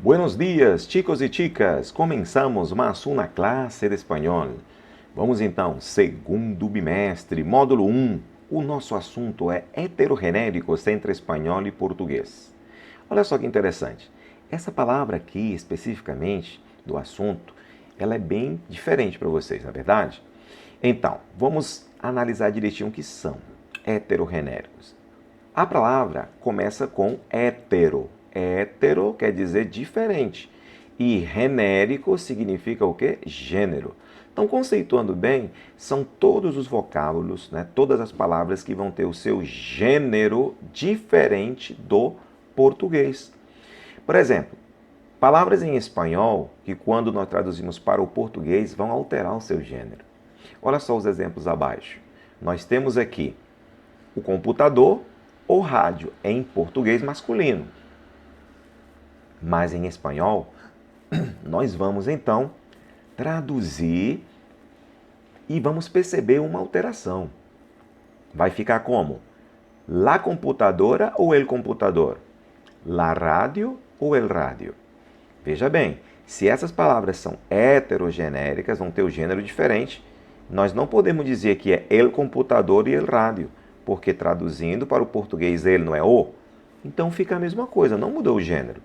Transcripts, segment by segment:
Buenos dias, chicos e chicas. Comenzamos mais uma classe de espanhol. Vamos então, segundo bimestre, módulo 1. O nosso assunto é heterogenéricos entre espanhol e português. Olha só que interessante. Essa palavra aqui, especificamente, do assunto, ela é bem diferente para vocês, não é verdade? Então, vamos analisar direitinho o que são heterogenéricos. A palavra começa com hétero. Hétero quer dizer diferente. E genérico significa o quê? Gênero. Então, conceituando bem, são todos os vocábulos, né, todas as palavras que vão ter o seu gênero diferente do português. Por exemplo, palavras em espanhol que quando nós traduzimos para o português vão alterar o seu gênero. Olha só os exemplos abaixo. Nós temos aqui o computador ou rádio em português masculino. Mas em espanhol, nós vamos então traduzir e vamos perceber uma alteração. Vai ficar como? La computadora ou el computador? La radio ou el radio? Veja bem, se essas palavras são heterogenéricas, vão ter o gênero diferente, nós não podemos dizer que é el computador e el radio, porque traduzindo para o português ele não é o, então fica a mesma coisa, não mudou o gênero.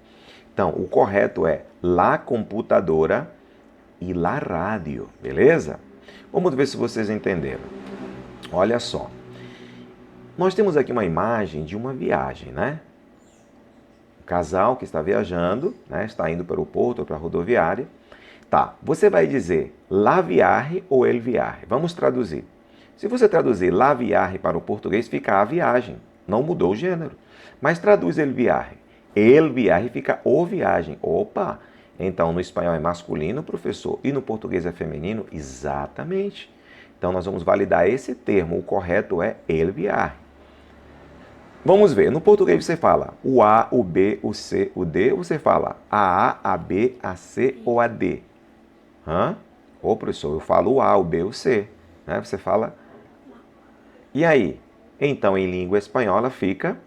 Então, o correto é la computadora e la radio, beleza? Vamos ver se vocês entenderam. Olha só. Nós temos aqui uma imagem de uma viagem, né? O casal que está viajando, né? Está indo para o porto ou para a rodoviária. Tá, você vai dizer la viaje ou el viaje. Vamos traduzir. Se você traduzir la viaje para o português, fica a viagem. Não mudou o gênero. Mas traduz el viaje. El viaje fica o viagem. Opa! Então, no espanhol é masculino, professor, e no português é feminino? Exatamente. Então, nós vamos validar esse termo. O correto é el viaje. Vamos ver. No português você fala o A, o B, o C, o D. Ou você fala a A, a B, a C ou a D? Ô, professor, eu falo o A, o B, o C. Né? Você fala... E aí? Então, em língua espanhola fica...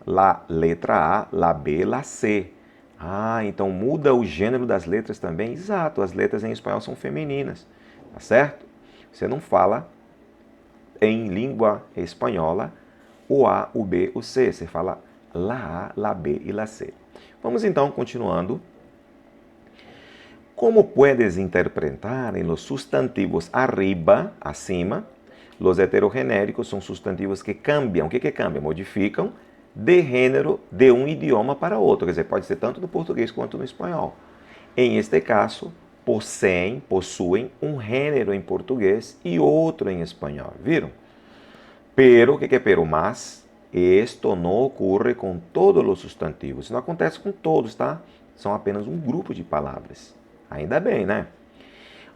La letra A, la B, la C. Ah, então muda o gênero das letras também? Exato, as letras em espanhol são femininas, tá certo? Você não fala em língua espanhola o A, o B, o C. Você fala la A, la B e la C. Vamos então continuando. Como puedes interpretar en los sustantivos arriba, acima, los heterogenéricos são substantivos que cambiam. O que cambia? Modificam de gênero de um idioma para outro. Quer dizer, pode ser tanto no português quanto no espanhol. Em este caso, possuem um gênero em português e outro em espanhol. Viram? Pero, o que é pero? Mas, esto não ocorre com todos os substantivos. Isso não acontece com todos, tá? São apenas um grupo de palavras. Ainda bem, né?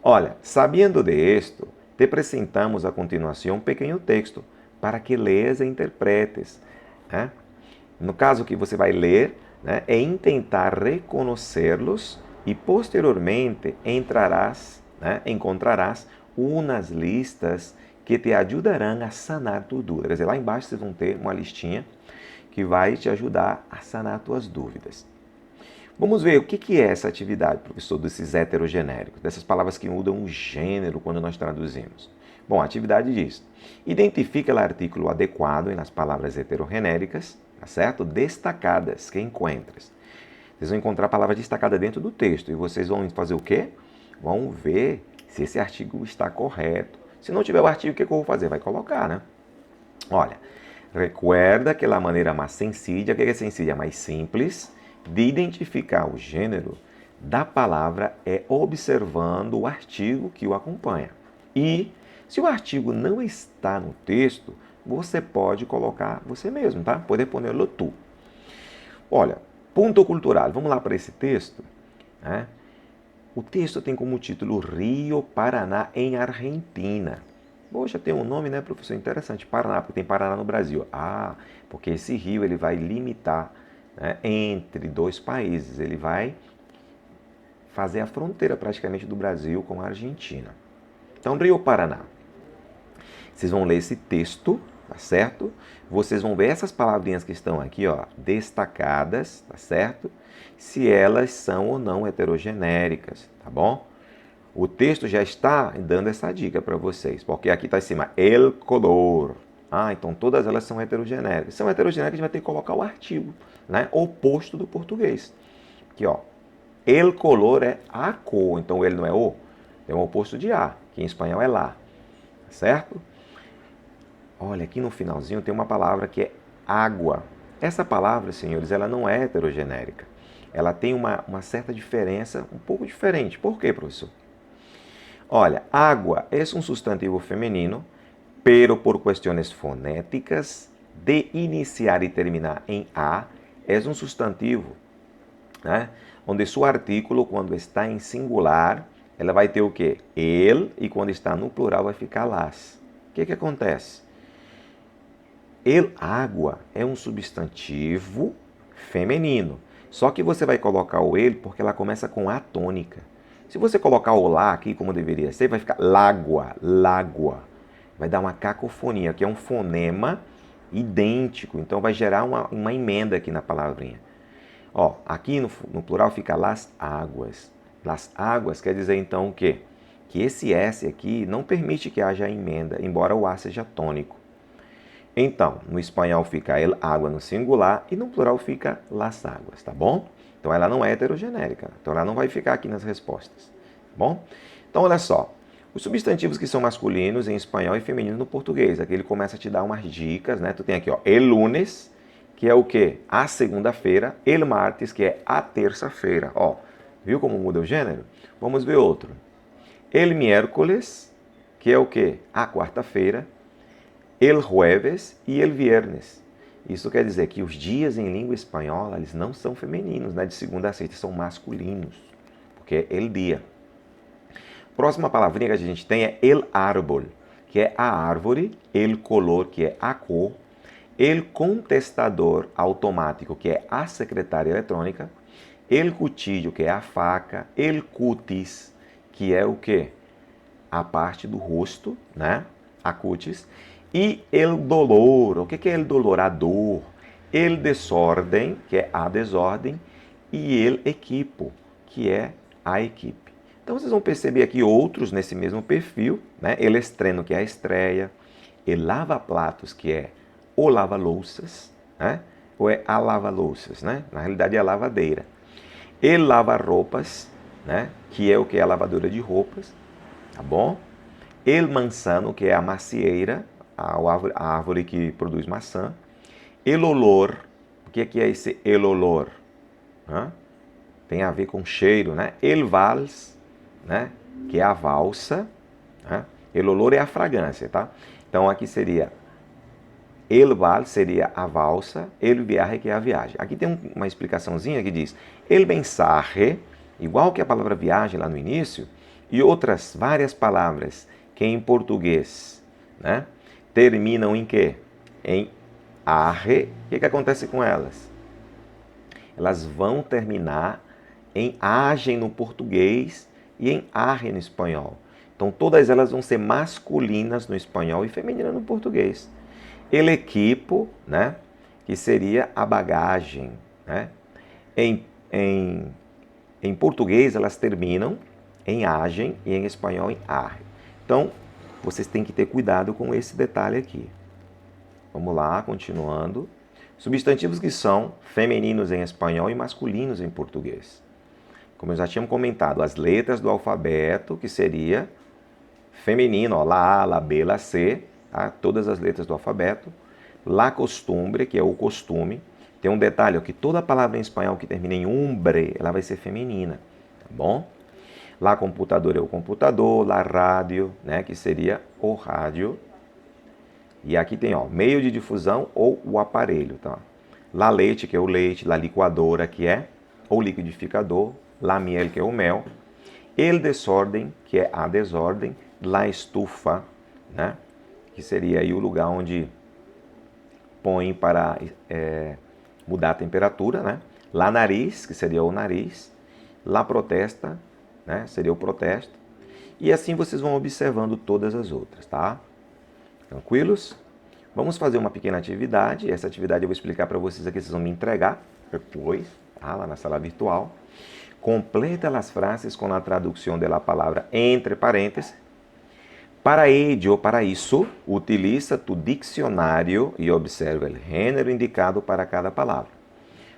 Olha, sabendo de esto, te apresentamos a continuação um pequeno texto para que leas e interpretes. Né? No caso que você vai ler, né, é intentar reconhecê-los e posteriormente encontrarás umas listas que te ajudarão a sanar tua dúvida. Quer dizer, lá embaixo vocês vão ter uma listinha que vai te ajudar a sanar tuas dúvidas. Vamos ver o que é essa atividade, professor, desses heterogenéricos, dessas palavras que mudam o gênero quando nós traduzimos. Bom, a atividade diz: identifica o artículo adequado nas palavras heterogenéricas, tá certo? Destacadas que encontras. Vocês vão encontrar a palavra destacada dentro do texto e vocês vão fazer o quê? Vão ver se esse artigo está correto. Se não tiver o artigo, o que eu vou fazer? Vai colocar, né? Olha, recuerda que a maneira mais sencilla, que é sencilla, mais simples, de identificar o gênero da palavra é observando o artigo que o acompanha. E se o artigo não está no texto, você pode colocar você mesmo, tá? Pode ponerlo tú. Olha, ponto cultural. Vamos lá para esse texto. Né? O texto tem como título Rio Paraná em Argentina. Poxa, tem um nome, né, professor? Interessante. Paraná, porque tem Paraná no Brasil. Ah, porque esse rio ele vai limitar, né, entre dois países. Ele vai fazer a fronteira praticamente do Brasil com a Argentina. Então, Rio Paraná. Vocês vão ler esse texto, tá certo? Vocês vão ver essas palavrinhas que estão aqui, ó, destacadas, tá certo? Se elas são ou não heterogenéricas, tá bom? O texto já está dando essa dica para vocês, porque aqui está em cima, el color. Ah, então todas elas são heterogenéricas. São heterogenéricas, a gente vai ter que colocar o artigo, né? Oposto do português. Aqui, ó, el color é a cor, então ele não é o, é o oposto de a, que em espanhol é lá, certo? Olha, aqui no finalzinho tem uma palavra que é água. Essa palavra, senhores, ela não é heterogenérica. Ela tem uma certa diferença, um pouco diferente. Por quê, professor? Olha, água é um substantivo feminino, pero por questões fonéticas, de iniciar e terminar em a, é um substantivo, né? Onde seu artículo, quando está em singular, ela vai ter o quê? El, e quando está no plural vai ficar las. O que acontece? El água é um substantivo feminino. Só que você vai colocar o ele porque ela começa com a tônica. Se você colocar o lá aqui, como deveria ser, vai ficar lágua, lágua. Vai dar uma cacofonia, que é um fonema idêntico. Então vai gerar uma emenda aqui na palavrinha. Ó, aqui no plural fica las águas. Las águas quer dizer então o quê? Que esse S aqui não permite que haja emenda, embora o A seja tônico. Então, no espanhol fica el água no singular e no plural fica las águas, tá bom? Então ela não é heterogenérica, então ela não vai ficar aqui nas respostas, tá bom? Então olha só, os substantivos que são masculinos em espanhol e feminino no português, aqui ele começa a te dar umas dicas, né? Tu tem aqui, ó, el lunes, que é o quê? A segunda-feira, el martes, que é a terça-feira, ó. Viu como muda o gênero? Vamos ver outro. El miércoles, que é o quê? A quarta-feira, el jueves e el viernes. Isso quer dizer que os dias em língua espanhola, eles não são femininos, né? De segunda a sexta, são masculinos, porque é el dia. Próxima palavrinha que a gente tem é el árbol, que é a árvore, el color, que é a cor, el contestador automático, que é a secretária eletrônica, el cuchillo, que é a faca, el cutis, que é o quê? A parte do rosto, né? A cutis. E el dolor, o que é el dolor? A dor. El desordem, que é a desordem, e el equipo, que é a equipe. Então vocês vão perceber aqui outros nesse mesmo perfil, né? El estreno, que é a estreia, el lava-platos, que é o lava-louças, né? Ou é a lava-louças, né? Na realidade é a lavadeira. El lava-roupas, né? Que é o que é a lavadora de roupas, tá bom? El manzano, que é a macieira, a árvore que produz maçã. El olor, o que é esse el olor? Tem a ver com cheiro, né? El vals, né? Que é a valsa, né? El olor é a fragrância, tá? Então aqui seria el vals, seria a valsa, el viaje, que é a viagem. Aqui tem uma explicaçãozinha que diz el mensaje, igual que a palavra viagem lá no início, e outras várias palavras que em português, né? Terminam em quê? Em arre. O que acontece com elas? Elas vão terminar em agem no português e em arre no espanhol. Então todas elas vão ser masculinas no espanhol e femininas no português. El equipo, né? Que seria a bagagem, né? Em português elas terminam em agem e em espanhol em arre. Então, vocês têm que ter cuidado com esse detalhe aqui. Vamos lá, continuando. Substantivos que são femininos em espanhol e masculinos em português. Como eu já tinha comentado, as letras do alfabeto, que seria feminino, ó, la A, la B, la C, tá? Todas as letras do alfabeto. La costumbre, que é o costume. Tem um detalhe, ó, que toda palavra em espanhol que termina em umbre, ela vai ser feminina, tá bom? La computador é o computador, la rádio, né, que seria o rádio. E aqui tem, ó, meio de difusão ou o aparelho, tá? La leite, que é o leite, la liquadora, que é o liquidificador, la miel, que é o mel. El desordem, que é a desordem, la estufa, né, que seria aí o lugar onde põe para mudar a temperatura, né? La nariz, que seria o nariz, la protesta, né? Seria o protesto. E assim vocês vão observando todas as outras, tá? Tranquilos? Vamos fazer uma pequena atividade. Essa atividade eu vou explicar para vocês aqui, vocês vão me entregar depois, tá? Lá na sala virtual. Completa as frases com a tradução da palavra entre parênteses. Para ello, para isso, utiliza tu dicionário e observa o gênero indicado para cada palavra.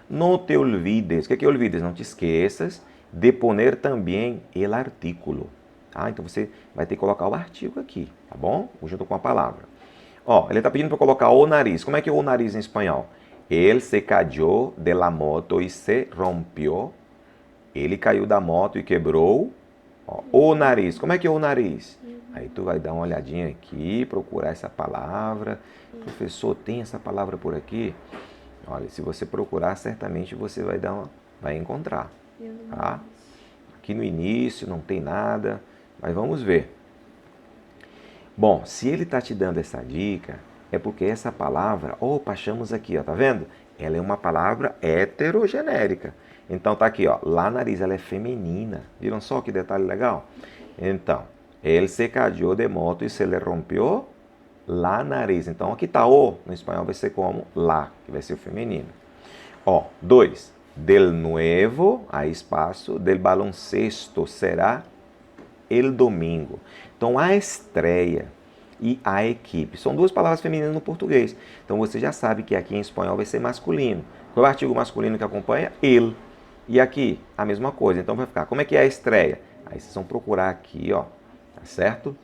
Não te olvides, o que é olvides? Não te esqueças de poner também o artículo. Tá? Então você vai ter que colocar o artigo aqui, tá bom? Junto com a palavra. Ó, ele está pedindo para colocar o nariz. Como é que é o nariz em espanhol? Ele se cayó de la moto e se rompió. Ele caiu da moto e quebrou. Ó, o nariz. Como é que é o nariz? Aí tu vai dar uma olhadinha aqui, procurar essa palavra. Professor, tem essa palavra por aqui? Olha, se você procurar, certamente você vai encontrar. Tá? Aqui no início não tem nada, mas vamos ver. Bom, se ele está te dando essa dica, é porque essa palavra, opa, achamos aqui, ó, tá vendo? Ela é uma palavra heterogenérica. Então tá aqui, ó, lá nariz, ela é feminina. Viram só que detalhe legal? Então, ele se cayó de moto e se le rompió la nariz. Então aqui tá o, no espanhol vai ser como lá, que vai ser o feminino. Ó, 2. Del nuevo, aí espaço, del baloncesto será el domingo. Então a estreia e a equipe são duas palavras femininas no português. Então você já sabe que aqui em espanhol vai ser masculino. Qual é o artigo masculino que acompanha? El. E aqui a mesma coisa. Então vai ficar, como é que é a estreia? Aí vocês vão procurar aqui, ó, tá certo?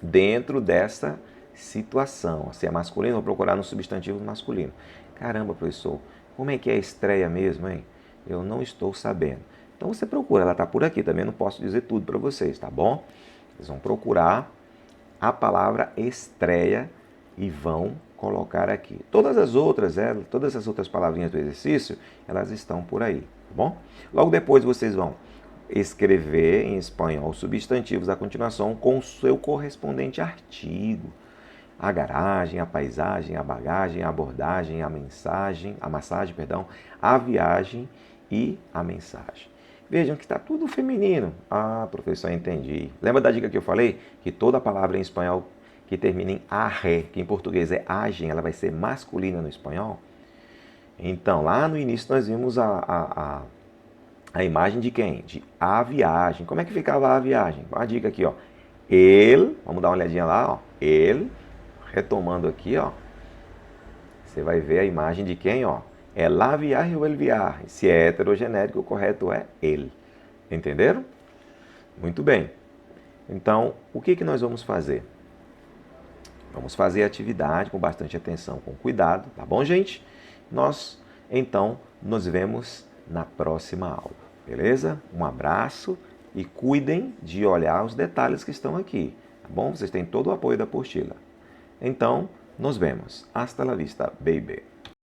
Dentro dessa situação. Se é masculino, vou procurar no substantivo masculino. Caramba, professor, como é que é a estreia mesmo, hein? Eu não estou sabendo. Então você procura, ela está por aqui. Também não posso dizer tudo para vocês, tá bom? Vocês vão procurar a palavra estreia e vão colocar aqui. Todas as outras palavrinhas do exercício, elas estão por aí, tá bom? Logo depois vocês vão escrever em espanhol substantivos à continuação com o seu correspondente artigo. A garagem, a paisagem, a bagagem, a abordagem, a massagem, a viagem e a mensagem. Vejam que está tudo feminino. Ah, professor, entendi. Lembra da dica que eu falei? Que toda palavra em espanhol que termina em arre, que em português é agem, ela vai ser masculina no espanhol? Então, lá no início nós vimos a imagem de quem? De a viagem. Como é que ficava a viagem? A dica aqui, ó. Ele, vamos dar uma olhadinha lá, ó. Ele, retomando aqui, ó. Você vai ver a imagem de quem, ó. É la viagem ou el viaje. Se é heterogenérico, o correto é ele. Entenderam? Muito bem. Então, o que nós vamos fazer? Vamos fazer a atividade com bastante atenção, com cuidado, tá bom, gente? Nós, então, nos vemos na próxima aula, beleza? Um abraço e cuidem de olhar os detalhes que estão aqui, tá bom? Vocês têm todo o apoio da apostila. Então, nos vemos. Hasta la vista, baby.